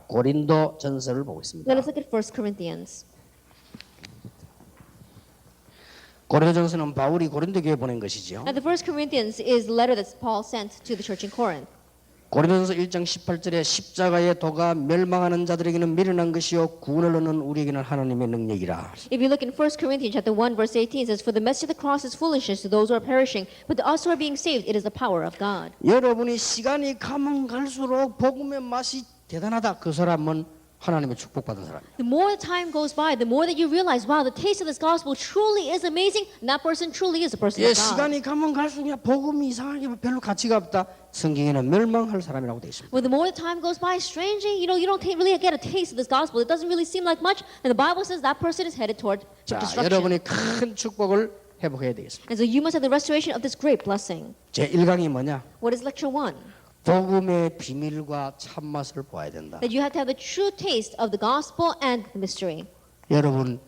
고린도 전서를 보고 있습니다. Let us look at 1 Corinthians. 고린도 전서는 바울이 고린도 교회에 보낸 것이죠. Now, the 1 Corinthians is the letter that Paul sent to the church in Corinth. 고린도전서 1장 18절에 십자가의 도가 멸망하는 자들에게는 미련한 것이요 구원을 얻는 우리에게는 하나님의 능력이라. If you look in 1 Corinthians chapter 1 verse 18, it says, "For the message of the cross is foolishness to those who are perishing, but to us who are being saved, it is the power of God." 여러분이 시간이 가면 갈수록 복음의 맛이 대단하다. 그 사람은 하나님의 축복받은 사람이에요. The more time goes by, the more that you realize, wow, the taste of this gospel truly is amazing, and that person truly is a person 예, of God. 시간이 가면 갈수록 그냥 복음이 이상하게 별로 가치가 없다. 성경에는 멸망할 사람이라고 되어 있습니다. Well, the more the time goes by, strangely, you don't really get a taste of this gospel. It doesn't really seem like much, and the Bible says that person is headed toward 자, destruction. 여러분이 큰 축복을 회복해야 되겠습니다. And so you must have the restoration of this great blessing. 제 1강이 뭐냐? What is lecture 1? 복음의 비밀과 참맛을 보아야 된다. That you have to have the true taste of the gospel and the mystery. 여러분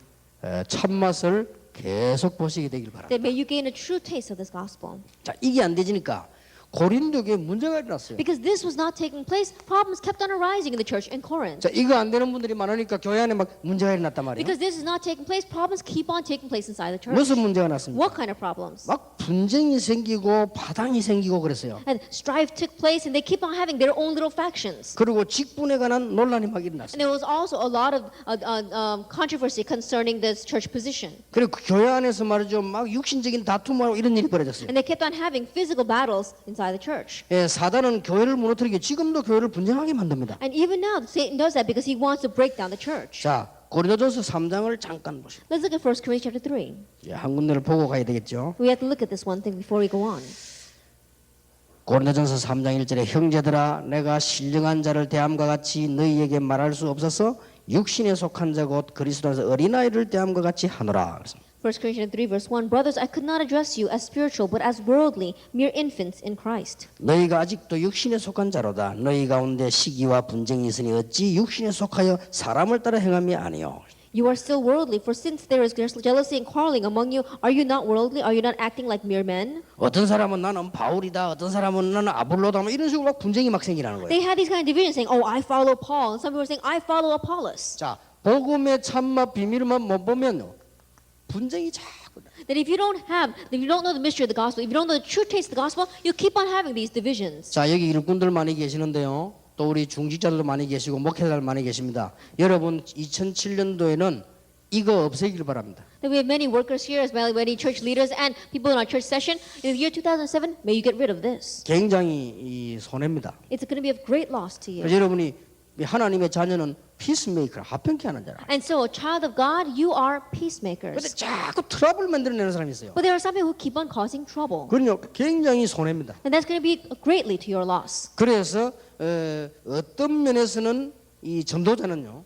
참맛을 계속 보시게 되길 바랍니다. That may you gain a true taste of this gospel. 자, 이게 안 되지니까 고린도교에 문제가 일어났어요. Because this was not taking place, problems kept on arising in the church in Corinth. 자, 이거 안 되는 분들이 많으니까 교회 안에 막 문제가 일어났단 말이에요. Because this is not taking place, problems keep on taking place inside the church. 무슨 문제가 났습니까? What kind of problems? 막 분쟁이 생기고 파당이 생기고 그랬어요. And strife took place, and they keep on having their own little factions. 그리고 직분에 관한 논란이 막 일어났어요. And there was also a lot of controversy concerning this church position. 그리고 그 교회 안에서 말이죠, 막 육신적인 다툼하고 이런 일이 벌어졌어요. And they kept on having physical battles inside the church. 예, 사단은 교회를 무너뜨리게 지금도 교회를 분쟁하게 만듭니다. And even now, Satan does that because he wants to break down the church. 자, 고린도전서 3장을 잠깐 보십시오. Let's look at 1 Corinthians chapter 3. 예, 한 군데를 보고 가야 되겠죠. We have to look at this one thing before we go on. 고린도전서 3장 1절에 형제들아 내가 신령한 자를 대함과 같이 너희에게 말할 수 없어서 육신에 속한 자 곧 그리스도 안에서 어린아이를 대함과 같이 하노라. 1 Corinthians 3 verse 1, Brothers, I could not address you as spiritual, but as worldly, mere infants in Christ. 너희가 아직도 육신에 속한 자로다. 너희 가운데 시기와 분쟁이 있으니 어찌 육신에 속하여 사람을 따라 행함이 아니요. You are still worldly, for since there is jealousy and quarreling among you, are you not worldly? Are you not acting like mere men? 어떤 사람은 나는 바울이다. 어떤 사람은 나는 아볼로다. 뭐 이런 식으로 막 분쟁이 막 생기라는 거예요. They had these kind of divisions saying, oh, I follow Paul. And some people were saying, I follow Apollos. 자, 복음의 참맛 비밀만 못 보면요. 분쟁이 자꾸 나. That if you don't know the mystery of the gospel, if you don't know the true taste of the gospel, you keep on having these divisions. 자, 여기 일꾼들 많이 계시는데요. 또 우리 중직자들도 많이 계시고 목회자들 많이 계십니다. 여러분 2007년도에는 이거 없애기를 바랍니다. That we have many workers here as well, many church leaders and people in our church session. In the year 2007, may you get rid of this. 굉장히 이 손해입니다. It's going to be of great loss to you. 그래서 여러분이 하나님의 자녀는 피스메이커, 화평케 하는 자라. And so, a child of God, you are 근데 peacemakers. 자꾸 트러블 만들어내는 사람이 있어요. But there are some people who keep on causing trouble. 그럼요, 굉장히 손해입니다. And that's going to be greatly to your loss. 그래서 어떤 면에서는 이 전도자는요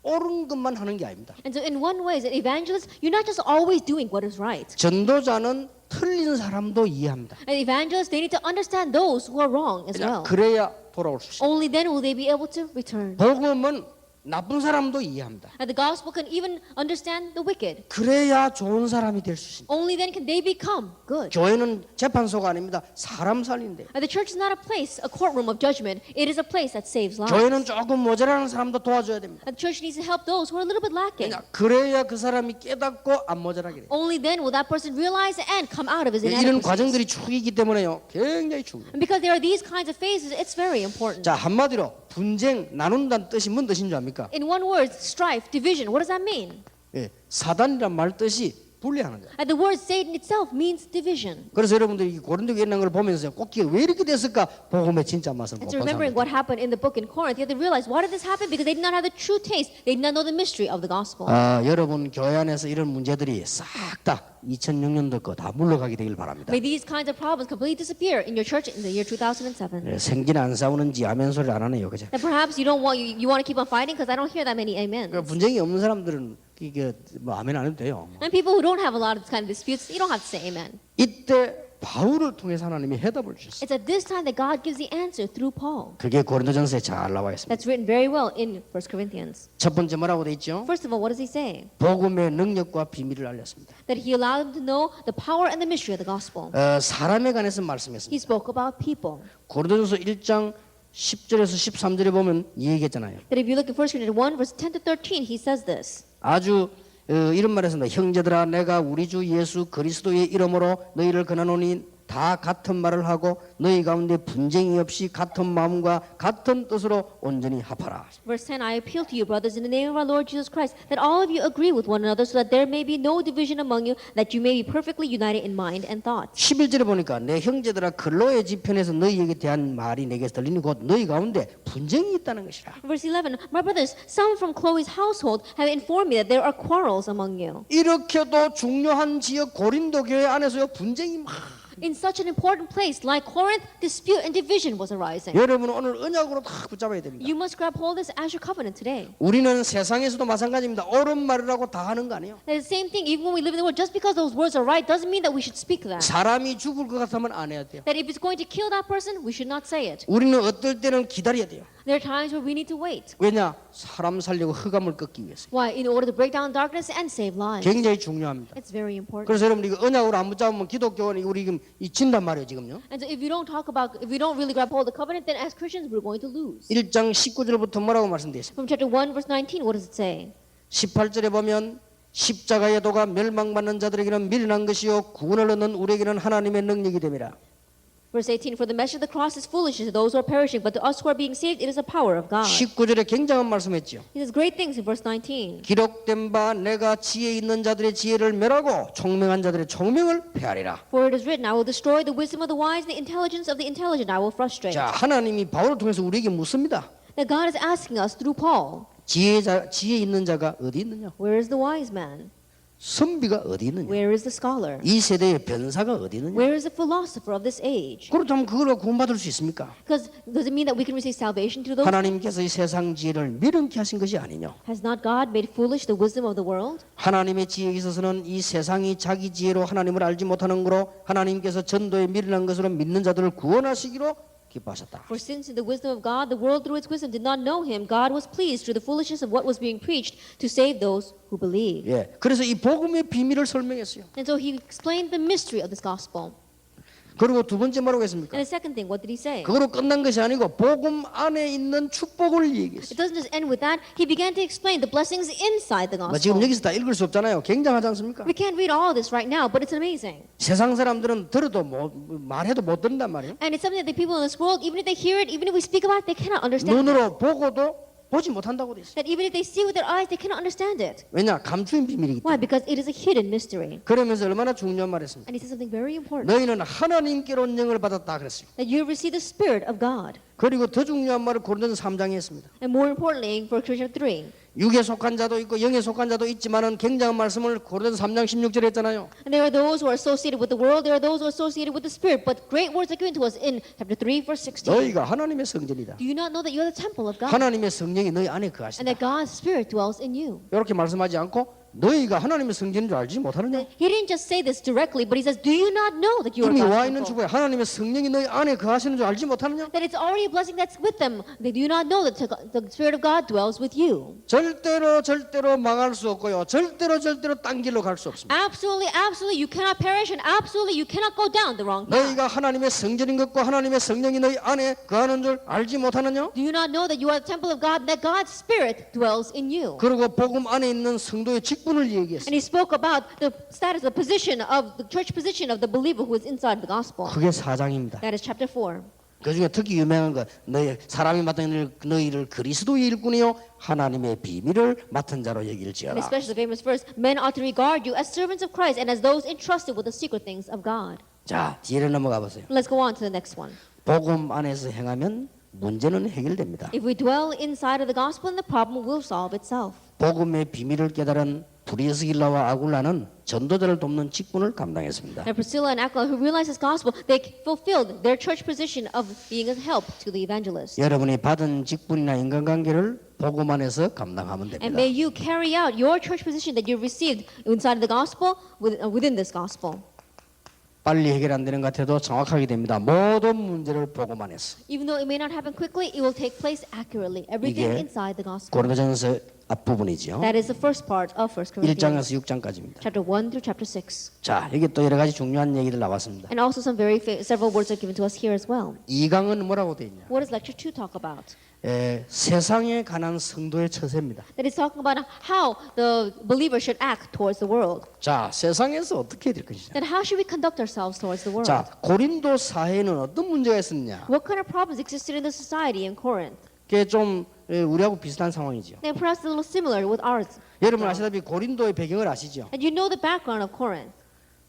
옳은 것만 하는 게 아닙니다. And so, in one way, as an evangelist, you're not just always doing what is right. 전도자는 틀린 사람도 이해합니다. An evangelist, they need to understand those who are wrong as well. 그래야 돌아올 수 있어요. Only then will they be able to return. 복음은 나쁜 사람도 이해합니다. And the gospel can even understand the wicked. 그래야 좋은 사람이 될 수 있습니다. Only then can they become good. 교회는 재판소가 아닙니다. 사람 살린데. And the church is not a place, a courtroom of judgment. It is a place that saves lives. 교회는 조금 모자라는 사람도 도와줘야 됩니다. And the church needs to help those who are a little bit lacking. 그래야 그 사람이 깨닫고 안 모자라게 돼요. Only then will that person realize and come out of his 이런 inadequacies. 과정들이 축이기 때문에요. 굉장히 중요해요. And because there are these kinds of phases, it's very important. 자, 한마디로 분쟁, 나눈다는 뜻이 뭔 뜻인 줄 압니까? In one word, strife, division. What does that mean? 예, 사단이란 말 뜻이 분리하는 거예요. And the word Satan itself means division. 그래서 여러분들이 고린도 교회 있는 걸 보면서 꼭 왜 이렇게 됐을까? 복음의 진짜 맛을 못 And 본 so remembering 사람들. what happened in the book in Corinth, you have to realize, why did this happen? Because they did not have the true taste. They did not know the mystery of the gospel. 여러분 교회 안에서 이런 문제들이 싹 다 2006년도 거 다 물러가게 되길 바랍니다. May these kinds of problems completely disappear in your church in the year 2007. 예, 생긴 안 싸우는지 아멘 소리를 안 하네요, 그죠? And perhaps you don't want you want to keep on fighting because I don't hear that many amens. 그러니까 분쟁이 없는 사람들은 이게 뭐 아멘 안 해도 돼요. And people who don't have a lot of this kind of disputes, you don't have to say amen. 이때 바울을 통해서 하나님이 해답을 주셨어요. It's at this time that God gives the answer through Paul. 그게 고린도전서에 잘 나와 있습니다. That's written very well in 1 Corinthians. 첫 번째 뭐라고 돼 있죠? First of all, what does he say? 복음의 능력과 비밀을 알렸습니다. That he allowed them to know the power and the mystery of the gospel. 사람에 관해서 He 말씀했습니다. spoke about people. 고린도전서 1장 10절에서 13절에 보면 이 얘기했잖아요. That if you look at 1 Corinthians 1, verse 10 to 13, he says this. 아주 이런 말했습니다. 형제들아 내가 우리 주 예수 그리스도의 이름으로 너희를 권하노니 다 같은 말을 하고 너희 가운데 분쟁이 없이 같은 마음과 같은 뜻으로 온전히 합하라. Verse 10, I appeal to you, brothers, in the name of our Lord Jesus Christ, that all of you agree with one another so that there may be no division among you, that you may be perfectly united in mind and thought. 11절에 보니까 내 형제들아 근로의 지편에서 너희에게 대한 말이 내게서 들리니 곧 너희 가운데 분쟁이 있다는 것이라. Verse 11, my brothers, some from Chloe's household have informed me that there are quarrels among you. 이렇게도 중요한 지역 고린도 교회 안에서요 분쟁이 막. In such an important place like Corinth, dispute and division was arising. 여러분은 오늘 언약으로 다 붙잡아야 됩니다. You must grab hold of this as your covenant today. 우리는 세상에서도 마찬가지입니다. 옳은 말이라고 다 하는 거 아니에요. That is the same thing, even when we live in the world, just because those words are right doesn't mean that we should speak that. 사람이 죽을 것 같으면 안 해야 돼요. That if it's going to kill that person, we should not say it. 우리는 어떨 때는 기다려야 돼요. There are times where we need to wait. 왜냐? 사람 살려고 흑암을 꺾기 위해서. Why? In order to break down darkness and save lives. 굉장히 중요합니다. It's very important. 그래서 여러분 이거 언약으로 안 붙잡으면 기독교는 우리 지금 잊힌단 말이에요 지금요. And so if we don't really grab hold of the covenant, then as Christians we're going to lose. 1장 19절부터 뭐라고 말씀되어 있습니다. From chapter 1, verse 19, what does it say? 18절에 보면 십자가의 도가 멸망받는 자들에게는 미련한 것이요 구원을 얻는 우리에게는 하나님의 능력이 됨이라. Verse 18, for the message of the cross is foolishness to those who are perishing, but to us who are being saved, it is the power of God. 19절에 굉장한 말씀했죠. He says great things in verse 19. 기록된 바 내가 지혜 있는 자들의 지혜를 멸하고 총명한 자들의 총명을 폐하리라. For it is written, I will destroy the wisdom of the wise, and the intelligence of the intelligent I will frustrate. 자, 하나님이 바울을 통해서 우리에게 묻습니다. That God is asking us through Paul, 지혜 있는 자가 어디 있느냐? where is the wise man? 선비가 어디 있느냐? Where is the scholar? 이 세대의 변사가 어디 있느냐? Where is the philosopher of this age? 그렇다면 그걸로 구원받을 수 있습니까? Because does it mean that we can receive salvation through those? 하나님께서 이 세상 지혜를 미련케 하신 것이 아니냐? Has not God made foolish the wisdom of the world? 하나님의 지혜에 있어서는 이 세상이 자기 지혜로 하나님을 알지 못하는 거로 하나님께서 전도에 미련한 것으로 믿는 자들을 구원하시기로 기뻐하셨다. For since in the wisdom of God, the world through its wisdom did not know him, God was pleased through the foolishness of what was being preached to save those who believe. 예, 그래서 이 복음의 비밀을 설명했어요. And so he explained the mystery of this gospel. 그리고 두 번째 뭐라고 했습니까? And the second thing, what did he say? 그거로 끝난 것이 아니고 복음 안에 있는 축복을 얘기했어요. It doesn't just end with that. He began to explain the blessings inside the 뭐 지금 gospel. 여기서 다 읽을 수 없잖아요. 굉장하지 않습니까? We can't read all this right now, but it's amazing. 세상 사람들은 들어도 말해도 못 듣는단 말이에요. And it's something that the people in this world, even if they hear it, even if we speak about it, they cannot understand it. 눈으로 보고도 보지 못한다고 돼 있어요. That even if they see with their eyes, they cannot understand it. 왜냐? 감추인 비밀이기 Why? 때문에. Because it is a hidden mystery. 그러면서 얼마나 중요한 말했습니까? And he says something very important. 너희는 하나님께로 영을 받았다 그랬어요. That you have received the Spirit of God. 그리고 더 중요한 말을 고린도서 3장에 했습니다. And more importantly, in 1 Corinthians 3. 육에 속한 자도 있고 영에 속한 자도 있지만은 굉장한 말씀을 고린도서 3장 16절에 했잖아요. And there are those who are associated with the world, there are those who are associated with the Spirit. But great words are given to us in chapter 3, verse 16. 너희가 하나님의 성전이다. Do you not know that you are the temple of God? 하나님의 성령이 너희 안에 And 거하신다. that God's Spirit dwells in you. 이렇게 말씀하지 않고 너희가 하나님의 성전인 줄 알지 못하느냐? He didn't just say this directly, but he says, do you not know that you are 이미 와 God's 있는 temple? 축복에 하나님의 성령이 너희 안에 거하시는 줄 알지 못하느냐? That it's already a blessing that's with them. They do not know that the Spirit of God dwells with you. 절대로 망할 수 없고요. 절대로 딴 길로 갈 수 없습니다. Absolutely, you cannot perish, and absolutely, you cannot go down the wrong path. 너희가 하나님의 성전인 것과 하나님의 성령이 너희 안에 거하는 줄 알지 못하느냐? Do you not know that you are the temple of God, and that God's Spirit dwells in you? 그리고 복음 안에 있는 성도의 직분을 얘기했어요. And he spoke about the status, the position of the church position of the believer who is inside the gospel. 그게 4장입니다. That is chapter 4. 그 중에 특히 유명한 거 너희 사람이 맡은 너희를 그리스도의 일꾼이요 하나님의 비밀을 맡은 자로 And 여길지어다. especially the famous verse, men ought to regard you as servants of Christ and as those entrusted with the secret things of God. 자, 뒤를 넘어가 보세요. Let's go on to the next one. 복음 안에서 행하면 문제는 해결됩니다. If we dwell inside of the gospel, then the problem will solve itself. 복음의 비밀을 깨달은 브리스길라와 아굴라는 전도자를 돕는 직분을 감당했습니다. And Priscilla and Aquila, who realized this gospel, they fulfilled their church position of being a help to the evangelist. 여러분이 받은 직분이나 인간관계를 복음 안에서 감당하면 And 됩니다. may you carry out your church position that you received inside of the gospel within this gospel. 빨리 해결 안 되는 것 같아도 정확하게 됩니다. 모든 문제를 복음 안에서. Even though it may not happen quickly, it will take place accurately. Everything 이게 inside the gospel. 고린도전서 앞부분이죠. That is the first part of 1 Corinthians, 1장에서 6장까지입니다. chapter 1 through chapter 6. 자, 여기 또 여러 가지 중요한 얘기들 나왔습니다. And also some several words are given to us here as well. 2강은 뭐라고 되어 있냐? What does lecture 2 talk about? 세상에 관한 성도의 처세입니다. That is talking about how the believer should act towards the world. 자, 세상에서 어떻게 해야 될 것이냐? Then how should we conduct ourselves towards the world? 자, 고린도 사회에는 어떤 문제가 있었냐? What kind of problems existed in the society in Corinth? 그게 좀 우리하고 비슷한 상황이죠. They're perhaps a little similar with ours. 여러분 아시다시피 고린도의 배경을 아시죠? And you know the background of Corinth.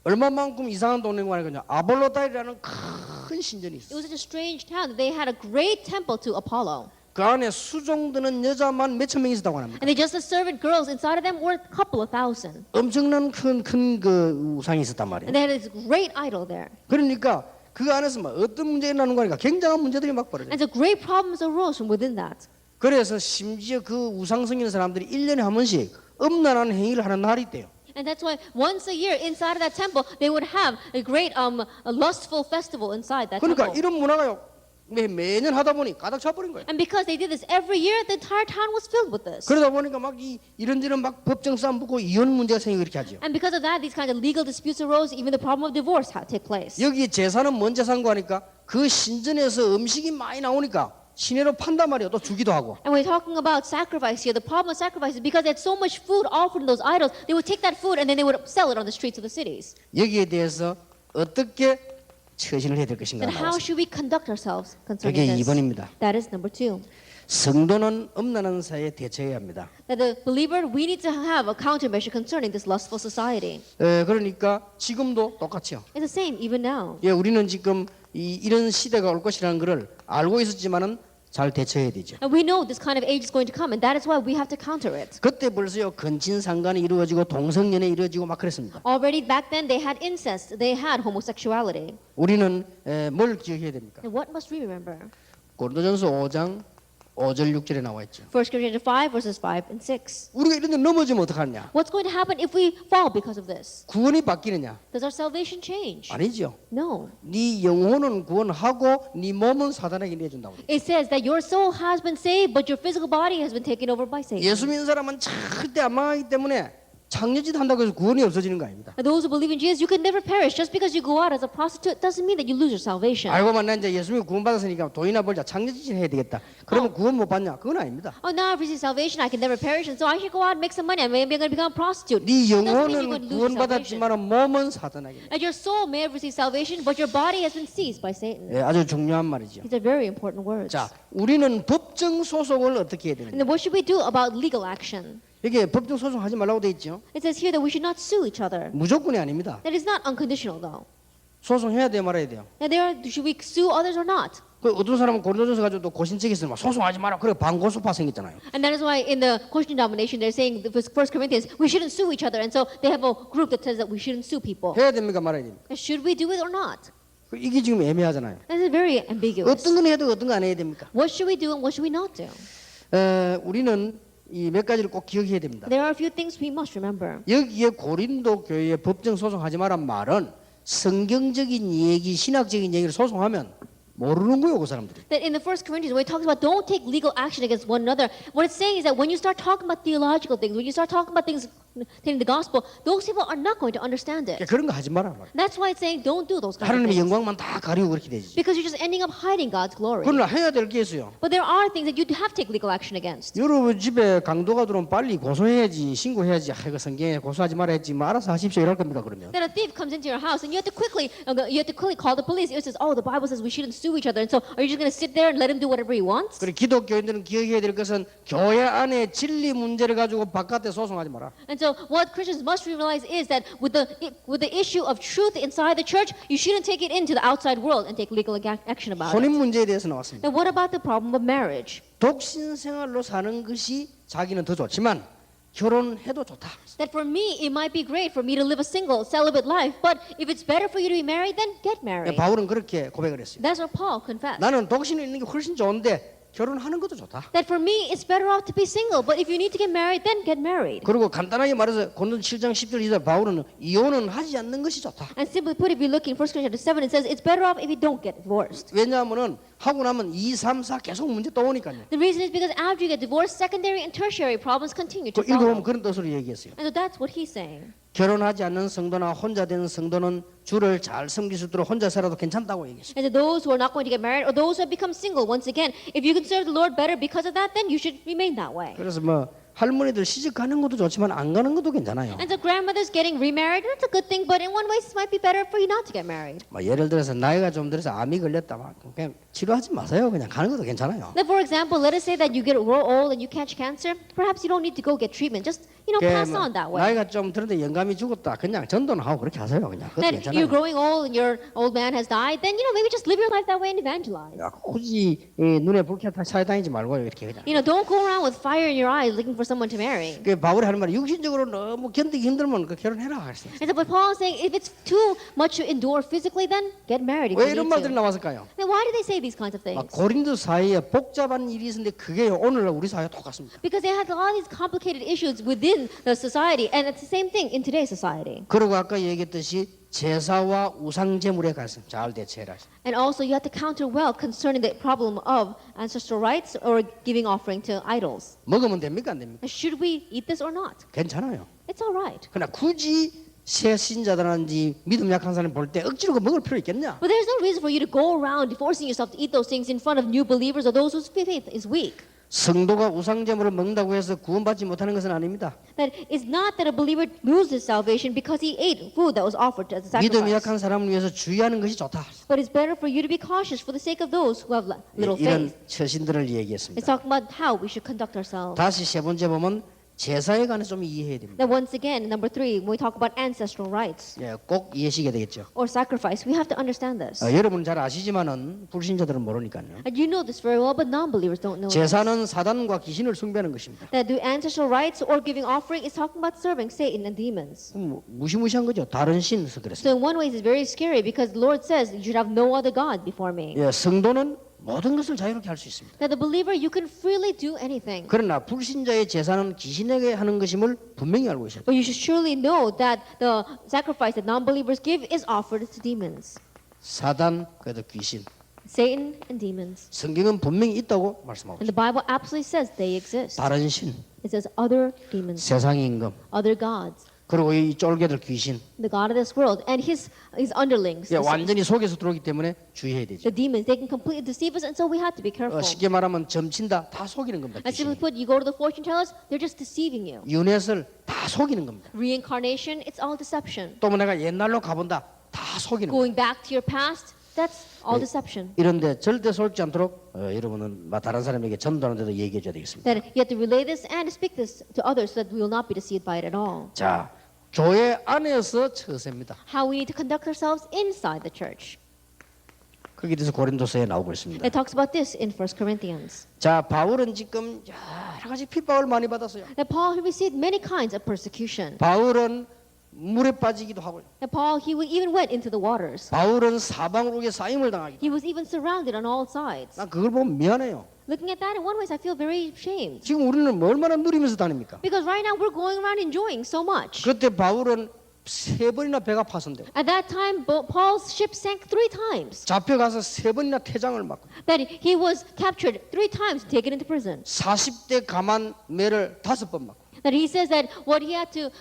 얼마만큼 이상한 동네가 아니거든요. 아볼로다이라는 큰 신전이 It 있어요. was such a strange town that they had a great temple to Apollo. 그 안에 수종드는 여자만 몇천 명 있었다고 합니다. And they just the servant girls inside of them were a couple of thousand. 엄청난 큰 그 우상이 있었단 말이에요. And they had this great idol there. 그러니까 그 안에서 막 어떤 문제가 나는 거니까 굉장한 문제들이 막 벌어져요. And so great problems arose from within that. 그래서 심지어 그 우상성 있는 사람들이 1년에 한 번씩 음란한 행위를 하는 날이 있대요. And that's why once a year inside of that temple they would have a great a lustful festival inside that 그러니까 temple. 이런 문화가요 매년 하다 보니 가득 차버린 거예요. And because they did this every year, the entire town was filled with this. 그러다 보니까 막 이런저런 막 법정 싸움 붙고 이혼 문제가 생기고 이렇게 하죠. And because of that, these kinds of legal disputes arose. Even the problem of divorce had take place. 여기 제사는 뭔 제사인가 하니까 그 신전에서 음식이 많이 나오니까 시내로 판단 말이에요. 또 주기도 하고. And we're talking about sacrifice here. The problem of sacrifice is because they had so much food offered to those idols, they would take that food and then they would sell it on the streets of the cities. 여기에 대해서 어떻게 처신을 해야 될 것인가 Then how 나왔습니다. should we conduct ourselves 그게 concerning this? 2번입니다. That is number 2. 성도는 음란한 사회에 대처해야 합니다. That the believer, we need to have a countermeasure concerning this lustful society. 그러니까 지금도 똑같이요. It's the same even now. 우리는 지금 이런 시대가 올 것이라는 것을 알고 있었지만은 잘 대처해야 되죠. And we know this kind of age is going to come, and that is why we have to counter it. 그때 벌써요 근친상간이 이루어지고 동성연애 이루어지고 막 그랬습니다. Already back then, they had incest, they had homosexuality. 우리는 뭘 기억해야 됩니까? And what must we remember? 고린도전서 5장 5절 6절에 나와 있죠. 1 Corinthians 5, verses 5 and 6. 우리가 이런 데 넘어지면 어떡하냐? What's going to happen if we fall because of this? 구원이 바뀌느냐? Does our salvation change? 아니죠. No. 네 영혼은 구원하고 네 몸은 사단에게 내준다고. It says that your soul has been saved, but your physical body has been taken over by Satan. 예수 믿는 사람은 절대 안 망하기 때문에 창녀짓 한다고 해서 구원이 없어지는 거 아닙니다. And those who believe in Jesus, you can never perish. Just because you go out as a prostitute doesn't mean that you lose your salvation. 알고만 나 이제 예수 믿고 구원 받았으니까 돈이나 벌자 창녀짓 해야 되겠다. 그러면 구원 못 받냐? 그건 아닙니다. Oh, now I've received salvation, I can never perish, and so I should go out and make some money. I may be going to become a prostitute. 네 Doesn't mean you're 영혼은 going to lose 구원 your salvation. 받았지만 몸은 사단에게. And your soul may have received salvation, but your body has been seized by Satan. 아주 중요한 말이죠. These are very important words. 자, 우리는 법정 소송을 어떻게 해야 되느냐? And then what should we do about legal action? 이게 법정 소송 하지 말라고 돼 있죠. It says here that we should not sue each other. 무조건이 아닙니다. That is not unconditional, though. 소송해야 돼 말아야 돼요. And should we sue others or not? 그 어떤 사람은 고린도전서 가지고 또 고신책이 있으면 막 소송하지 마라. 그래 반고소파 생겼잖아요. And that is why in the Christian denomination they're saying, 1 Corinthians, we shouldn't sue each other. And so they have a group that says that we shouldn't sue people. 해야 됩니까 말아야 됩니까? And should we do it or not? 이게 지금 애매하잖아요. This is very ambiguous. 어떤 건 해도 어떤 거 안 해야 됩니까? What should we do and what should we not do? 우리는 이 몇 가지를 꼭 기억해야 됩니다. There are a few things we must remember. 여기에 고린도 교회에 법정 소송하지 마란 말은 성경적인 얘기, 신학적인 얘기를 소송하면 모르는 거예요, 그 사람들이. That in the 1 Corinthians, when it talks about don't take legal action against one another, what it's saying is that when you start talking about theological things, when you start talking about things in the gospel, those people are not going to understand it. 그런 거 하지 마라 말이에요. That's why it's saying don't do those kind of 하나님의 things. 영광만 다 가리고 그렇게 되지. Because you're just ending up hiding God's glory. 그러나 해야 될 게 있어요. But there are things that you have to take legal action against. 여러분 집에 강도가 들어오면 빨리 고소해야지, 신고해야지. 이거 성경에 고소하지 말아 했지. 뭐 알아서 하십시오 이럴 겁니까 그러면? Then a thief comes into your house and you have to quickly call the police. It says, oh, the Bible says we shouldn't sue each other. And so are you just going to sit there and let him do whatever he wants? 그리고 기독교인들은 기억해야 될 것은 교회 안에 진리 문제를 가지고 바깥에 소송하지 마라. And so what Christians must realize is that with the issue of truth inside the church, you shouldn't take it into the outside world and take legal action about 혼인 it. 문제에 대해서 나왔습니다. Now what about the problem of marriage? 독신 생활로 사는 것이 자기는 더 좋지만 결혼해도 좋다. That for me, it might be great for me to live a single, celibate life, but if it's better for you to be married, then get married. 바울은 그렇게 고백을 했어요. That's what Paul confessed. 나는 독신에 있는 게 훨씬 좋은데 결혼하는 것도 좋다. That for me, it's better off to be single. But if you need to get married, then get married. 그리고 간단하게 말해서 고린도 7장 10절 2절 바울은 이혼은 하지 않는 것이 좋다. And simply put, if you look in 1 Corinthians 7, it says it's better off if you don't get divorced. 왜냐하면은 하고 나면 2, 3, 4 계속 문제 또 오니까요. The reason is because after you get divorced, secondary and tertiary problems continue to 그 읽어보면 follow. 그런 뜻으로 얘기했어요. And so that's what he's saying. 결혼하지 않는 성도나 혼자 되는 성도는 주를 잘 섬길 수 있도록 혼자 살아도 괜찮다고 얘기했어요. And to those who are not going to get married or those who have become single, once again, if you can serve the Lord better because of that, then you should remain that way. 그래서 뭐 할머니들 시집 가는 것도 좋지만 안 가는 것도 괜찮아요. And so grandmothers getting remarried, that's a good thing, but in one way, it might be better for you not to get married. 뭐 예를 들어서 나이가 좀 들어서 암이 걸렸다 막 그냥 치료하지 마세요. 그냥 가는 것도 괜찮아요. Now, for example, let us say that you get grow old and you catch cancer. Perhaps you don't need to go get treatment. Just, pass on that way. 나이가 좀 들었는데 영감이 죽었다. 그냥 전도는 하고 그렇게 하세요. 그냥 그것도 Then 괜찮아요. you're growing old and your old man has died, then, maybe just live your life that way and evangelize. 야, 굳이 눈에 불 켜다 찾아다니지 말고 이렇게 그냥. Don't go around with fire in your eyes looking for someone to marry. 그 바울이 하는 말이 육신적으로 너무 견디기 힘들면 그 결혼해라 그랬어요. And so, but Paul is saying, if it's too much to endure physically, then get married if 왜 you 이런 need 말들이 to. 나왔을까요? Then why do they say these kinds of 막 things? 고린도 사이에 복잡한 일이 있었는데 그게 오늘날 우리 사회와 똑같습니다. Because they had a lot of these complicated issues within the society, and it's the same thing in today's society. 그리고 아까 얘기했듯이 제사와 우상 제물에 가서 잘 대처해라. And also, you have to counter well concerning the problem of ancestral rights or giving offering to idols. 먹으면 됩니까 안 됩니까? Should we eat this or not? 괜찮아요. It's all right. 그러나 굳이 새 신자들한지 믿음 약한 사람 볼 때 억지로 먹을 필요 있겠냐? But there's no reason for you to go around forcing yourself to eat those things in front of new believers or those whose faith is weak. 성도가 우상 제물을 먹는다고 해서 구원받지 못하는 것은 아닙니다. That it's not that a believer loses salvation because he ate food that was offered as a 믿음이 sacrifice. 약한 사람을 위해서 주의하는 것이 좋다. But it's better for you to be cautious for the sake of those who have little 이런 faith. 처신들을 It's 얘기했습니다. talking about how we should conduct ourselves. 다시 세 번째 보면 제사에 관해서 좀 이해해야 됩니다. Now, once again, number 3, when we talk about ancestral rights 예, 꼭 이해하시게 되겠죠. or sacrifice, we have to understand this. 여러분은 잘 아시지만은 불신자들은 모르니까요. And you know this very well, but non-believers don't know this. 제사는 사단과 귀신을 숭배하는 것입니다. That the ancestral rites or giving offering is talking about serving Satan and demons. 무시무시한 거죠. 다른 신에서 그랬어요. So in one way, it's very scary because the Lord says you should have no other God before me. 예, 성도는 모든 것을 자유롭게 할 수 있습니다. That the believer, you can freely do anything. 그러나 불신자의 제사는 귀신에게 하는 것임을 분명히 알고 있어요. But you should surely know that the sacrifice that non-believers give is offered to demons. 사단, 그래도 귀신. Satan and demons. 성경은 분명히 있다고 말씀하고 And 있어요. the Bible absolutely says they exist. 다른 신, It says other demons, 세상의 임금, other gods, 그리고 이 쫄개들 귀신. the God of this world, and his underlings. 예, 완전히 속에서 들어오기 때문에 주의해야 되죠. The demons, they can completely deceive us, and so we have to be careful. 쉽게 말하면 점친다, 다 속이는 겁니다. And simply 귀신이. put, you go to the fortune tellers, they're just deceiving you. 유넷을 다 속이는 겁니다. Reincarnation, it's all deception. 또 내가 옛날로 가본다, 다 속이는 겁니다. Going back to your past, that's all deception. 이런데 절대 속지 않도록 여러분은 다른 사람에게 전도하는데도 얘기해 줘야 되겠습니다. That you have to relay this and speak this to others so that we will not be deceived by it at all. 자, 교회 안에서 처세입니다. How we need to conduct ourselves inside the church. 거기에 대해서 고린도서에 나오고 있습니다. It talks about this in 1 Corinthians. 자, 바울은 지금 여러 가지 핍박을 많이 받았어요. That Paul, he received many kinds of persecution. 바울은 물에 빠지기도 하고, That Paul, he even went into the waters. 바울은 사방으로게 쌓임을 당하기도. He was even surrounded on all sides. 난 그걸 보면 미안해요. Looking at that, in one way, I feel very ashamed. 지금 우리는 뭐 얼마나 누리면서 다닙니까? Because right now, we're going around enjoying so much. 그때 바울은 3번이나 배가 파손되고 At that time, Paul's ship sank 3 times. 잡혀가서 3번이나 퇴장을 맞고 That he was captured 3 times, taken into prison. 40대 가만 매를 5번 맞고 That he says that what he had to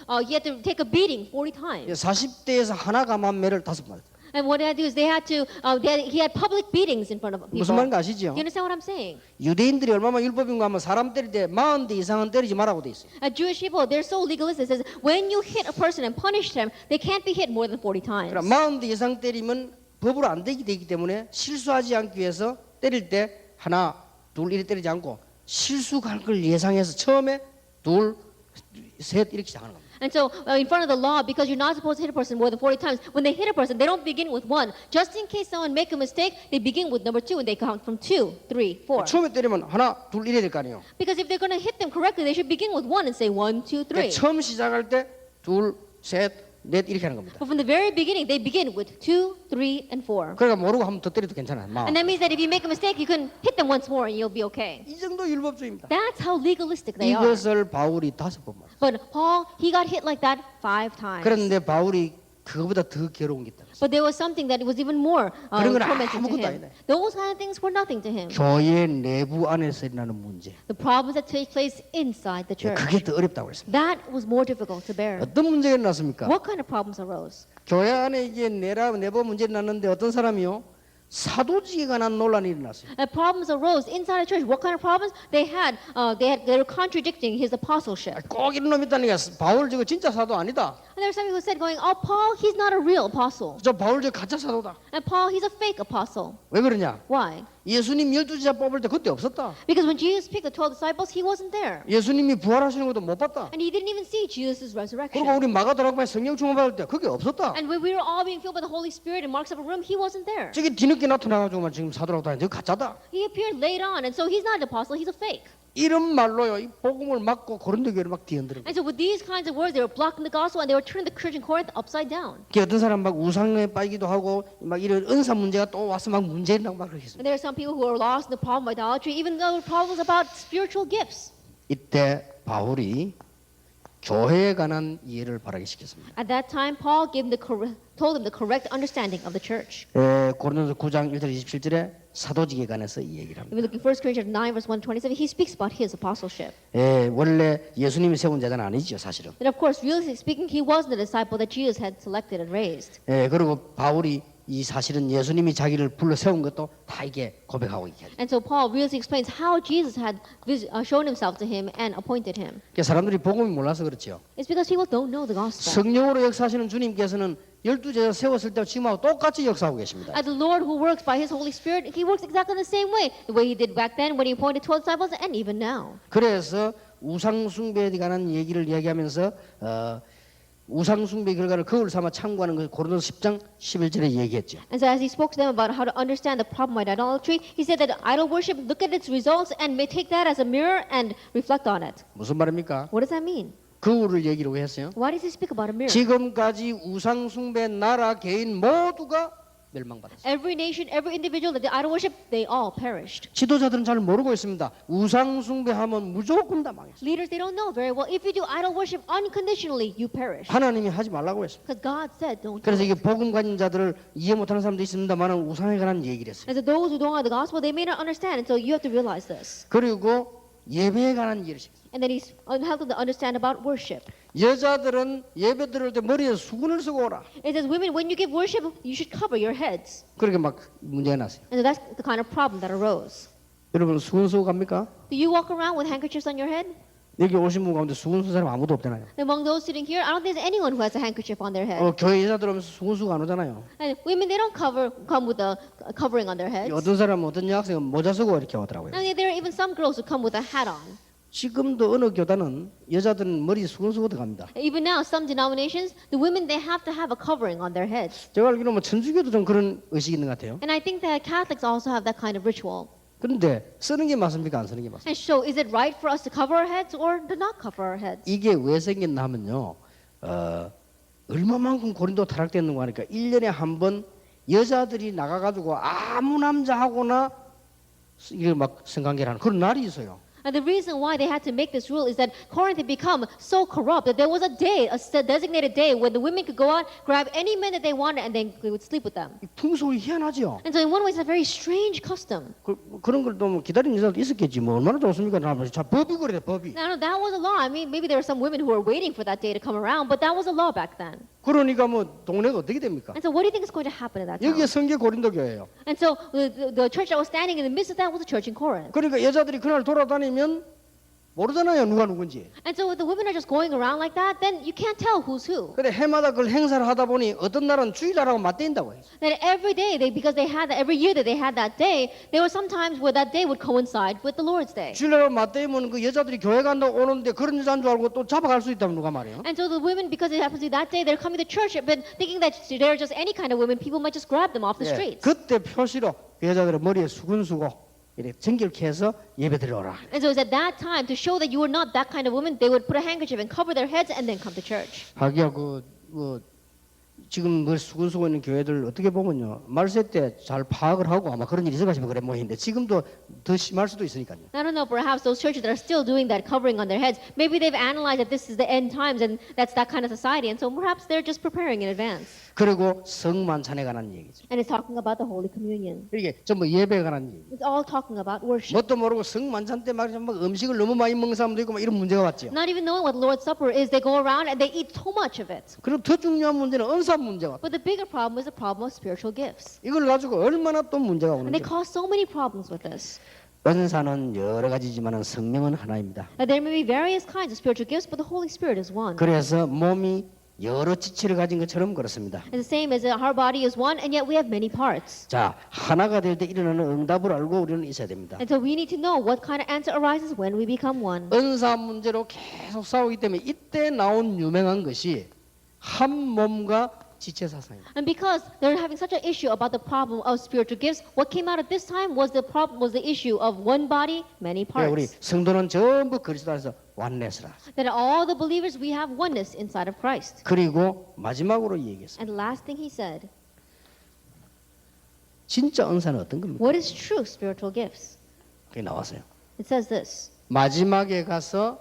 take a beating 40 times. 40대에서 하나 가만 매를 5번 맞고 And what they had to do is he had public beatings in front of people. 무슨 말인지 아시죠? You understand what I'm saying? 유대인들이 얼마나 율법인가 하면 사람 때릴 때 40대 이상은 때리지 말라고 돼 있어요. Jewish people, they're so legalistic. It says when you hit a person and punish them, they can't be hit more than 40 times. 그러니까 40대 이상 때리면 법으로 안 되기 때문에 실수하지 않기 위해서 때릴 때 하나, 둘 이렇게 때리지 않고 실수할 걸 예상해서 처음에 둘, 셋 이렇게 시작하는 겁니다. And so, in front of the law, because you're not supposed to hit a person more than 40 times, when they hit a person, they don't begin with 1. Just in case someone make a mistake, they begin with number 2, and they count from 2, 3, 4. 처음에 때리면 하나, 둘 이래야 될 거 아니에요. Because if they're going to hit them correctly, they should begin with 1 and say 1, 2, 3. 그러니까 처음 시작할 때 둘, 셋, 넷 이렇게 하는 겁니다. But from the very beginning, they begin with 2, 3, and 4. 그러니까 모르고 한 번 더 때려도 괜찮아요. 막. And that means that if you make a mistake, you can hit them once more and you'll be okay. 이 정도 율법주의입니다. That's how legalistic they are. 이것을 바울이 5번 맞았어요. But Paul, he got hit like that 5 times. 그런데 바울이 그거보다 더 괴로운 게 있다. But there was something that was even more 그런 건 tormenting to 아무것도 him. 아니네. Those kind of things were nothing to him. 교회 내부 안에서 일어나는 문제. The problems that take place inside the church. 그게 더 어렵다고 그랬습니다. That was more difficult to bear. 어떤 문제가 일어났습니까? What kind of problems arose? 교회 안에 이게 내부 문제가 났는데 어떤 사람이요? 사도직에 관한 논란이 일어났어요. Problems arose inside the church. What kind of problems? They were contradicting his apostleship. 꼭 이런 놈이 있다니까 바울 저거 진짜 사도 아니다. And there were some people who said, "Oh, Paul, he's not a real apostle. 저 바울 저 가짜 사도다. And Paul, he's a fake apostle." 왜 그러냐? Why? 예수님 12제자 뽑을 때 그때 없었다. Because when Jesus picked the 12 disciples, he wasn't there. 예수님이 부활하시는 것도 못 봤다. And he didn't even see Jesus' resurrection. 그리고 우리 마가다락방에 성령 충만 받을 때 그게 없었다. And when we were all being filled by the Holy Spirit in Mark's upper room, he wasn't there. 저기 뒤늦게 나타나가지고만 지금 사도라고 다니는 저 가짜다. He appeared late on, and so he's not an apostle, he's a fake. 이런 말로요 이 복음을 막고 고린도 교회를 막 뒤흔들어. And so with these kinds of words, they were blocking the gospel and they were turning the church in Corinth upside down. 어떤 사람 막 우상에 빠지기도 하고 막 이런 은사 문제가 또 와서 막 문제라고 막 그러겠습니다. And there are some people who are lost in the problem of idolatry, even though the problems about spiritual gifts. 이때 바울이 교회에 관한 이해를 바라게 시켰습니다. At that time, Paul told them the correct understanding of the church. 고린도서 9장 1절 27절에 사도직에 관해서 이 얘기를 합니다. If we look at 1 Corinthians 9, verse 127, he speaks about his apostleship. 원래 예수님이 세운 제자는 아니죠 사실은. And of course, realistically speaking, he wasn't a disciple that Jesus had selected and raised. 그리고 바울이 이 사실은 예수님이 자기를 불러 세운 것도 다 이게 고백하고 얘기하죠. And so Paul realistically explains how Jesus had shown himself to him and appointed him. 사람들이 복음을 몰라서 그렇죠. It's because people don't know the gospel. 성령으로 역사하시는 주님께서는 12제자 세웠을 때 지금하고 똑같이 역사하고 계십니다. As the Lord who works by his Holy Spirit, he works exactly the same way, the way he did back then when he appointed 12 disciples and even now. 그래서 우상 숭배에 관한 얘기를 이야기하면서 우상 숭배 결과를 거울 삼아 참고하는 걸 고린도서 10장 11절에 얘기했죠. And so as he spoke to them about how to understand the problem of idolatry, he said that idol worship, look at its results and may take that as a mirror and reflect on it. 무슨 말입니까? What does that mean? 거울을 얘기로 했어요. Why does he speak about a mirror? 지금까지 우상 숭배 나라 개인 모두가 멸망받았어요. Every nation, every individual that did idol worship, they all perished. 지도자들은 잘 모르고 있습니다. 우상 숭배하면 무조건 다 망했어요. Leaders, they don't know very well. If you do idol worship unconditionally, you perish. 하나님이 하지 말라고 했습니다. Because God said don't do 그래서 it. 이게 복음 가진 자들을 이해 못하는 사람도 있습니다만은 우상에 관한 얘기를 했어요. And so those who don't know the gospel, they may not understand. And so you have to realize this. 그리고 예배에 관한 이해를 시켰어요. And then he's helping them to understand about worship. 여자들은 예배 드릴 때 머리에 수건을 쓰고 오라. It says, women, when you give worship, you should cover your heads. 그렇게 막 문제가 났어요. And so that's the kind of problem that arose. 여러분 수건 쓰고 갑니까? Do you walk around with handkerchiefs on your head? 여기 오신 분 가운데 수건 쓴 사람 아무도 없잖아요. Among those sitting here, I don't think there's anyone who has a handkerchief on their head. 교회 여자들 오면서 수건 쓰고 안 오잖아요. And women, they don't come with a covering on their heads. 어떤 사람은 어떤 여학생은 모자 쓰고 이렇게 오더라고요. And there are even some girls who come with a hat on. 지금도 어느 교단은 여자들은 머리 수건 쓰고 들어갑니다. Even now, some denominations, the women, they have to have a covering on their heads. 제가 알기로는 뭐 천주교도 좀 그런 의식이 있는 것 같아요. And I think that Catholics also have that kind of ritual. 그런데 쓰는 게 맞습니까? 안 쓰는 게 맞습니까? And so, is it right for us to cover our heads or to not cover our heads? 이게 왜 생겼나 하면요. 얼마만큼 고린도 타락됐는가 하니까 1년에 한 번 여자들이 나가가지고 아무 남자하고나 이게 막 성관계를 하는 그런 날이 있어요. And the reason why they had to make this rule is that Corinth had become so corrupt that there was a day, a designated day, when the women could go out, grab any men that they wanted, and then they would sleep with them. 이 풍속이 희한하죠. And so in one way, it's a very strange custom. 그런 걸 또 기다리는 여자도 있었겠지. 뭐 얼마나 좋습니까? 자, 법이 그래, 법이. Now, that was a law. I mean, maybe there were some women who were waiting for that day to come around, but that was a law back then. 그러니까 뭐 동네가 어떻게 됩니까? And so what do you think is going to happen in that town? 여기에 성계 고린도 교회예요. And so the church that was standing in the midst of that was the church in Corinth. 그러니까 여자들이 그날 돌아다니면 모르잖아요, 누가 누군지. And so if the women are just going around like that, then you can't tell who's who. 근데 해마다 그걸 행사를 하다 보니 어떤 날은 주일날하고 맞대인다고 해요. That every day, because they had that, every year that they had that day, there were some times where that day would coincide with the Lord's Day. 주일날하고 맞대면 그 여자들이 교회 간다고 오는데 그런 여자인 줄 알고 또 잡아갈 수 있다면 누가 말이에요. And so the women, because it happens to be that day, they're coming to church, but thinking that they're just any kind of women, people might just grab them off the streets. 그때 표시로 그 여자들은 머리에 수건 쓰고 이렇게 정결케 해서 예배 드려라. And so it's at that time to show that you are not that kind of woman, they would put a handkerchief and cover their heads and then come to church. 하기야 지금 그 수군수고 있는 교회들 어떻게 보면요 말세 때 잘 파악을 하고 아마 그런 일이 있어가지고 그래 모이는데 지금도 더 심할 수도 있으니까요. I don't know, perhaps those churches that are still doing that covering on their heads, maybe they've analyzed that this is the end times and that's that kind of society, and so perhaps they're just preparing in advance. 그리고 성만찬에 관한 얘기죠. And it's talking about the Holy Communion. 이게 전부 예배에 관한 얘기. It's all talking about worship. 뭣도 모르고 성만찬 때 막 음식을 너무 많이 먹는 사람도 있고 막 이런 문제가 왔죠. Not even knowing what Lord's Supper is, they go around and they eat so much of it. 그리고 더 중요한 문제는 은사 문제가. But the bigger problem is the problem of spiritual gifts. 이걸 가지고 얼마나 또 문제가 And they 오는지. cause so many problems with this. 은사는 여러 가지지만 성령은 하나입니다. There may be various kinds of spiritual gifts, but the Holy Spirit is one. 그래서 몸이 여러 지체를 가진 것처럼 그렇습니다. It's the same as our body is one, and yet we have many parts. 자, 하나가 될 때 일어나는 응답을 알고 우리는 있어야 됩니다. And so we need to know what kind of answer arises when we become one. 은사 문제로 계속 싸우기 때문에 이때 나온 유명한 것이 한 몸과 지체 사상입니다. And because they're having such an issue about the problem of spiritual gifts, what came out at this time was the issue of one body, many 우리 parts. 성도는 전부 그리스도 안에서 완내스라. That all the believers we have oneness inside of Christ. 그리고 마지막으로 얘기했습니다. And the last thing he said, 진짜 은사는 어떤 겁니까? what is true spiritual gifts? 그게 나왔어요. It says this. 마지막에 가서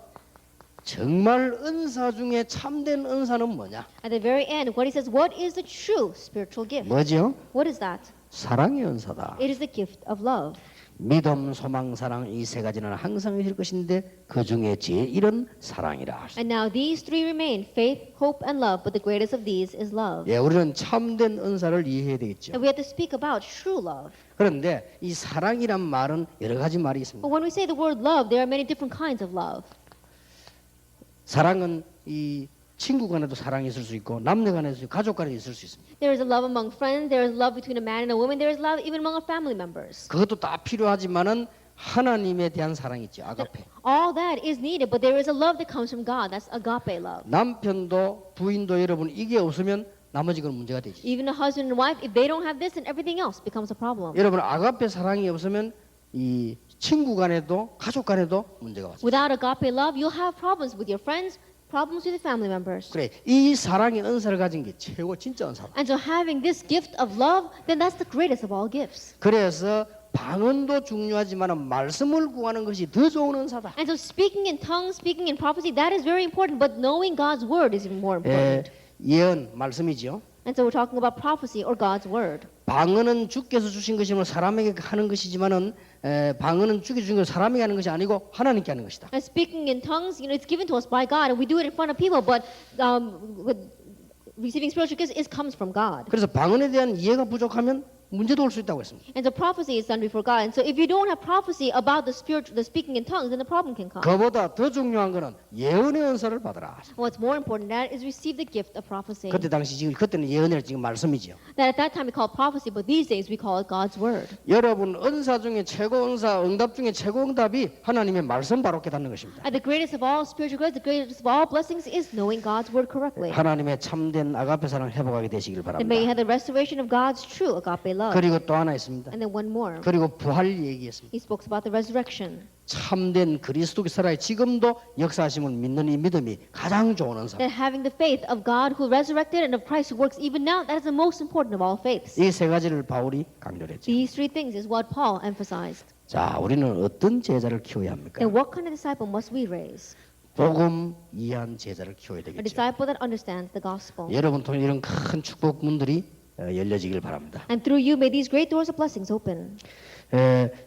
정말 은사 중에 참된 은사는 뭐냐? At the very end, what he says, what is the true spiritual gift? 뭐죠? What is that? 사랑의 은사다. It is the gift of love. 믿음, 소망, 사랑 이 세 가지는 항상 있을 것인데 그 중에 제일은 사랑이라. And now these three remain, faith, hope, and love, but the greatest of these is love. 예, 우리는 참된 은사를 이해해야 되겠죠. And we have to speak about true love. 그런데 이 사랑이란 말은 여러 가지 말이 있습니다. But when we say the word love, there are many different kinds of love. 사랑은 이 친구 간에도 사랑이 있을 수 있고 남녀 간에도 있고 가족 간에도 있을 수 있습니다. There is a love among friends, there is love between a man and a woman, there is love even among our family members. 그것도 다 필요하지만은 하나님에 대한 사랑이 있죠. 아가페. All that is needed, but there is a love that comes from God. That's agape love. 남편도 부인도 여러분 이게 없으면 나머지 건 문제가 되지. Even a husband and wife, if they don't have this, then everything else becomes a problem. 여러분 아가페 사랑이 없으면 이 친구 간에도 가족 간에도 문제가 와요. Without agape love, you'll have problems with your friends, problems with your family members. 그래 이 사랑의 은사를 가진 게 최고 진짜 은사다. And so having this gift of love, then that's the greatest of all gifts. 그래서 방언도 중요하지만 말씀을 구하는 것이 더 좋은 은사다. And so speaking in tongues, speaking in prophecy, that is very important, but knowing God's word is even more important. 예언 말씀이죠. And so we're talking about prophecy or God's word. 방언은 주께서 주신 것이면 사람에게 하는 것이지만은 방언은 주께서 주신 것 사람에게 하는 것이 아니고 하나님께 하는 것이다. And speaking in tongues, it's given to us by God, and we do it in front of people, but with receiving spiritual gifts comes from God. 그래서 방언에 대한 이해가 부족하면 문제도 올 수 있다고 했습니다. And so prophecy is done before God. And so if you don't have prophecy about the speaking in tongues, then the problem can come. 그보다 더 중요한 것은 예언의 은사를 받으라. What's more important than that is receive the gift of prophecy. 그때 당시 지금 그때는 예언이라 지금 말씀이죠. That at that time we call it prophecy, but these days we call it God's word. 여러분 은사 중에 최고 은사, 응답 중에 최고 응답이 하나님의 말씀 바로 깨닫는 것입니다. And the greatest of all spiritual goods, the greatest of all blessings is knowing God's word correctly. 하나님의 참된 아가페 사랑 회복하게 되시길 And may you 바랍니다. have the restoration of God's true agape love. 그리고 또 하나 있습니다. And then one more. 그리고 부활 얘기했습니다. He spoke about the resurrection. 참된 그리스도의 살아에 지금도 역사하심을 믿는 이 믿음이 가장 좋은 은사. That having the faith of God who resurrected and of Christ who works even now, that is the most important of all faiths. 이 세 가지를 바울이 강조를 했죠. These three things is what Paul emphasized. 자, 우리는 어떤 제자를 키워야 합니까? And what kind of disciple must we raise? 복음 이해한 제자를 키워야 A 되겠죠. disciple that understands the gospel. 여러분 통해 이런 큰 축복 문들이 열려지길 바랍니다. And through you may these great doors of blessings open.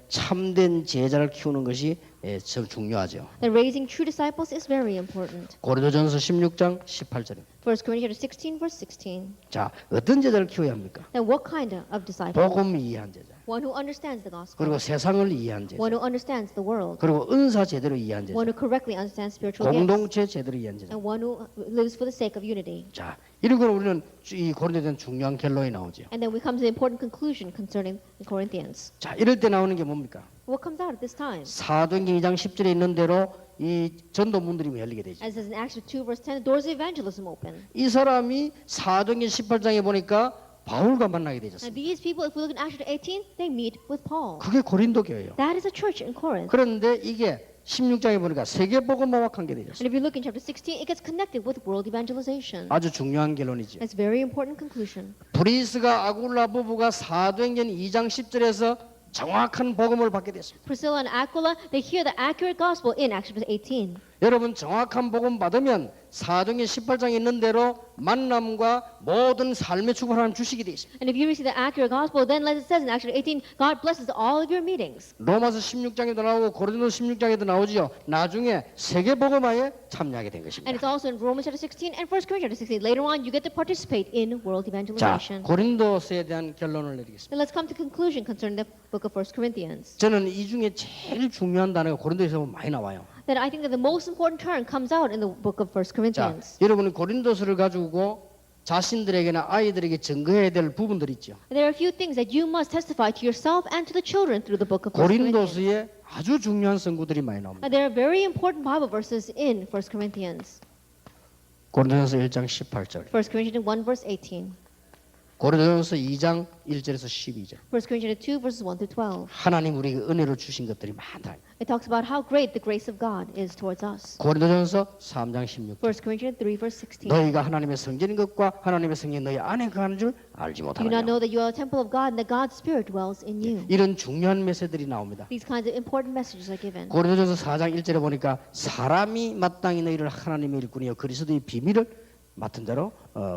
참된 제자를 키우는 것이 참 중요하죠. That raising true disciples is very important. 고린도전서 16장 18절입니다. 1 Corinthians 16 verse 16. 자, 어떤 제자를 키워야 합니까? Then what kind of disciple? 복음 이해한 제자. One who understands the gospel. 그리고 세상을 이해한 제자. One who understands the world. 그리고 은사 제대로 이해한 제자. One who correctly understands spiritual gifts. 공동체 제대로 이해한 제자. And one who lives for the sake of unity. 자, 이런 걸 우리는 이 고린도에 대한 중요한 결론이 나오죠. And then we come to the important conclusion concerning the Corinthians. 자, 이럴 때 나오는 게 뭡니까? What comes out at this time? 사도행전 2장 10절에 있는 대로 이 전도 문들이 열리게 되죠. As it says in Acts 2 verse 10, the doors of evangelism open. 이 사람이 사도행전 18장에 보니까 바울과 만나게 되졌어요. And these people, if we look in Acts 18, they meet with Paul. 그게 고린도 교회예요. That is a church in Corinth. 그런데 이게 16장에 보니까 세계 복음화와 관계되어 있어요. And if you look in chapter 16, it gets connected with world evangelization. 아주 중요한 결론이죠. It's a very important conclusion. 브리스가 아굴라 부부가 사도행전 2장 10절에서 정확한 복음을 받게 됐습니다. Priscilla and Aquila, they hear the accurate gospel in Acts chapter 18. 여러분 정확한 복음 받으면 사도행전 18장에 있는 대로 만남과 모든 삶의 축복을 하나님 주시게 돼 있습니다. And if you receive the accurate gospel, then as it says in Acts chapter 18, God blesses all of your meetings. 로마서 16장에도 나오고 고린도서 16장에도 나오지요. 나중에 세계 복음화에 참여하게 된 And 것입니다. it's also in Romans chapter 16 and 1 Corinthians chapter 16. Later on, you get to participate in world 자, evangelization. 고린도서에 대한 결론을 내리겠습니다. Then let's come to conclusion concerning the book of 1 Corinthians. 저는 이 중에 제일 중요한 단어가 고린도에서 많이 나와요. Then I think that the most important term comes out in the book of 1 자, Corinthians. 여러분이 고린도서를 가지고 자신들에게나 아이들에게 증거해야 될 부분들이 있죠. There are a few things that you must testify to yourself and to the children through the book of 1 Corinthians. 고린도서에 아주 중요한 선구들이 많이 나옵니다. There are very important Bible verses in 1 Corinthians. 고린도전서 1장 18절, 1 Corinthians 1 verse 18. 고린도전서 2장 1절에서 12절. 1 Corinthians 2 verses 1 to 12. 하나님 우리에게 은혜를 주신 것들이 많다. It talks about how great the grace of God is towards us. 고린도전서 3장 16절. 1 Corinthians 3 verse 16. 너희가 하나님의 성전인 것과 하나님의 성령이 너희 안에 거하는 줄 알지 Do you not 못하느냐. know that you are a temple of God and that God's Spirit dwells in you? 이런 중요한 메시지들이 나옵니다. These kinds of important messages are given. 고린도전서 4장 1절에 보니까 사람이 마땅히 너희를 하나님의 일꾼이요 그리스도의 비밀을 맡은 자로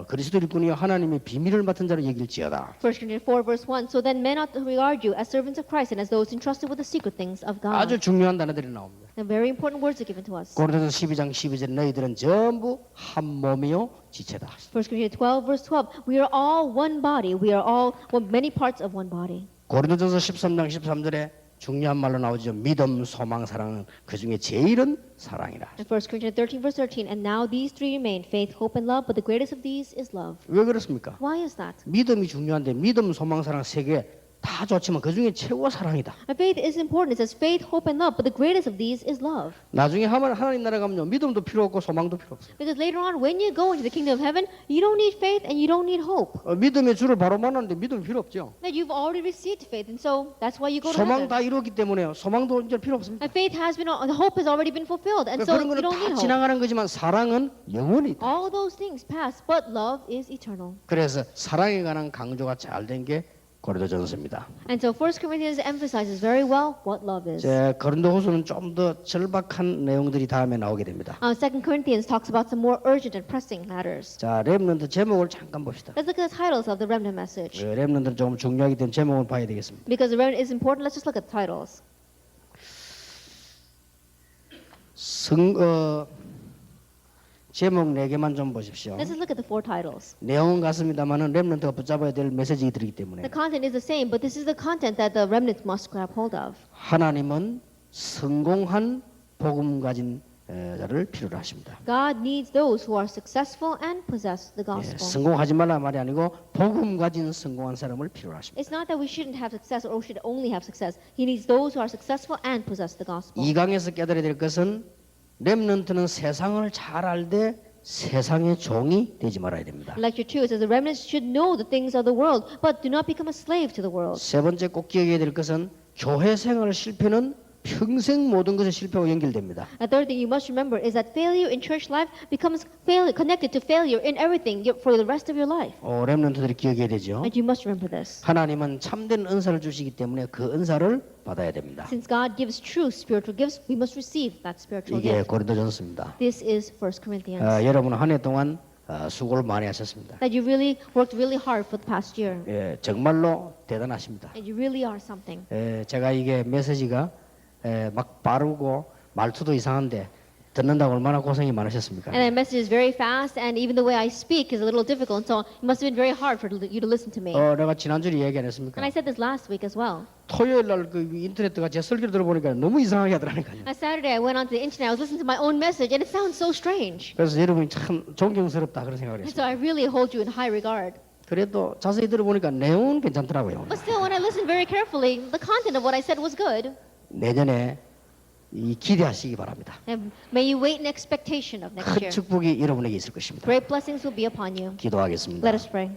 그리스도 일꾼이요 하나님의 비밀을 맡은 자로 얘기할지어다. 1 Corinthians 4 verse 1. So then men ought to regard you as servants of Christ and as those entrusted with the secret things of God. 아주 중요한 단어들이 나옵니다. And very important words are given to us. 고린도전서 12장 12절 너희들은 전부 한 몸이요 지체다. 1 Corinthians 12 verse 12. We are all one body. We are all many parts of one body. 고린도전서 13장 13절에 중요한 말로 나오죠. 믿음, 소망, 사랑은 그 중에 제일은 사랑이라. And 1 Corinthians 13 verse 13. And now these three remain, faith, hope, and love, but the greatest of these is love. 왜 그렇습니까? Why is that? 믿음이 중요한데 믿음, 소망, 사랑 세 개 다 좋지만 그 중에 최고 사랑이다. And faith is important. It says faith, hope, and love, but the greatest of these is love. 나중에 하나님 나라 가면요 믿음도 필요 없고 소망도 필요 없어요. Because later on, when you go into the kingdom of heaven, you don't need faith and you don't need hope. 믿음의 주를 바로 만났는데 믿음이 필요 없죠. That you've already received faith, and so that's why you go to 소망 heaven. 다 이루었기 때문에요. 소망도 이제 필요 없습니다. And faith has been, the hope has already been fulfilled, and so 그런 you 거는 don't 다 need hope. 지나가는 거지만 사랑은 영원히 있다. All those things pass, but love is eternal. 그래서 사랑에 관한 강조가 잘 된 게 고린도전서입니다. And so 1 Corinthians emphasizes very well what love is. 제 고린도후서는 좀 더 절박한 내용들이 다음에 나오게 됩니다. 2 Corinthians talks about some more urgent and pressing matters. 자, 렘넌트 제목을 잠깐 봅시다. Let's look at the titles of the remnant message. 렘넌트는 조금 중요하기 때문에 제목을 봐야 되겠습니다. Because the remnant is important, let's just look at the titles. 제목 4개만 좀 보십시오. Let's just look at the four titles. 내용은 같습니다만은 렘넌트가 붙잡아야 될 메시지들이기 때문에 The content is the same, but this is the content that the remnants must grab hold of. 하나님은 성공한 복음 가진 자를 필요로 하십니다. God needs those who are successful and possess the 예, gospel. 성공하지 말라 말이 아니고 복음 가진 성공한 사람을 필요로 하십니다. It's not that we shouldn't have success or should only have success. He needs those who are successful and possess the gospel. 이 강에서 깨달아야 될 것은 렘넌트는 세상을 잘 알되 세상의 종이 되지 말아야 됩니다. Lecture 2 it says the remnants should know the things of the world, but do not become a slave to the world. 세 번째 꼭 기억해야 될 것은 교회 생활 실패는 평생 모든 것의 실패와 연결됩니다. A third thing you must remember is that failure in church life becomes failure connected to failure in everything for the rest of your life. 렘넌트들이 기억해야 되죠. And you must remember this. 하나님은 참된 은사를 주시기 때문에 그 은사를 받아야 됩니다. Since God gives true spiritual gifts, we must receive that spiritual 이게 gift. 고린도전서입니다. This is 1 Corinthians. 여러분 한 해 동안 수고를 많이 하셨습니다. That you really worked really hard for the past year. 예, 정말로 대단하십니다. And you really are something. 제가 이게 메시지가 막 빠르고 말투도 이상한데 듣는다고 얼마나 고생이 많으셨습니까? And my message is very fast, and even the way I speak is a little difficult, so it must have been very hard for you to listen to me. 내가 지난주에 얘기 안 And 했습니까? I said this last week as well. 토요일 날 그 인터넷가 제 설교를 들어보니까 너무 이상하게 하더라니까요. On Saturday, I went onto the internet. I was listening to my own message, and it sounds so strange. 그래서 여러분이 참 존경스럽다 그런 생각을 And so 했습니다. I really hold you in high regard. 그래도 자세히 들어보니까 내용은 괜찮더라고요. But still, when I listened very carefully, the content of what I said was good. 내년에 기대하시기 바랍니다. And may you wait in expectation of next 큰 year. 축복이 여러분에게 있을 것입니다. Great blessings will be upon you. 기도하겠습니다. Let us pray.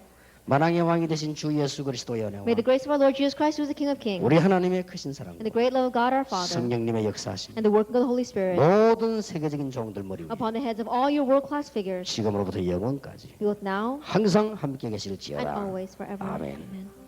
만왕의 왕이 되신 주 예수 그리스도의 은혜와 May the grace of our Lord Jesus Christ, who is the King of Kings, 우리 하나님의 크신 사랑 and the great love of God our Father, 성령님의 역사하심 and the working of the Holy Spirit 모든 세계적인 종들 머리 위에 upon the heads of all your world-class figures, 지금으로부터 영원까지 be with now 항상 함께 and 계실지어다. always forever. 아멘. Amen.